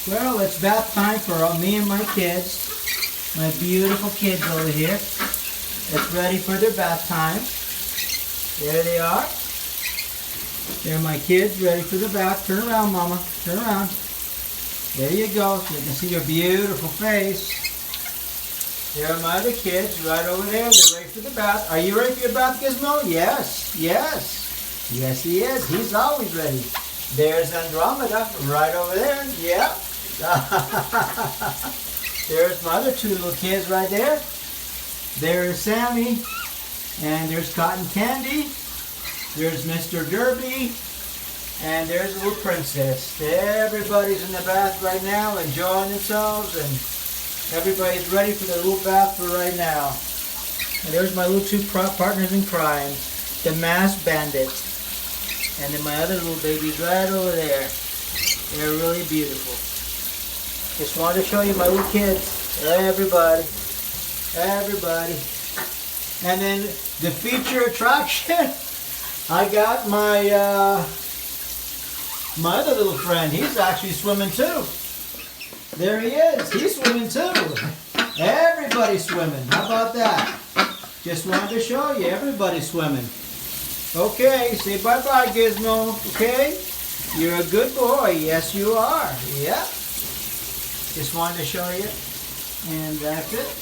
Well, it's bath time for me and my kids. My beautiful kids over here. It's ready for their bath time. There they are. They're my kids ready for the bath. Turn around, Mama. Turn around. There you go. So you can see their beautiful face. There are my other kids right over there. They're ready for the bath. Are you ready for your bath, Gizmo? Yes. Yes. Yes, he is. He's always ready. There's Andromeda right over there. Yep. There's my other two little kids right there. There's Sammy. And there's Cotton Candy. There's Mr. Derby. And there's the little princess. Everybody's in the bath right now enjoying themselves. And everybody's ready for their little bath for right now. And there's my little two partners in crime. The masked bandits. And then my other little babies right over there. They're really beautiful. Just wanted to show you my little kids. Everybody. Everybody. And then the feature attraction. I got my my other little friend. He's actually swimming too. There he is. He's swimming too. Everybody's swimming. How about that? Just wanted to show you. Everybody's swimming. Okay, say bye-bye, Gizmo, okay? You're a good boy. Yes, you are. Yeah. Just wanted to show you. And that's it.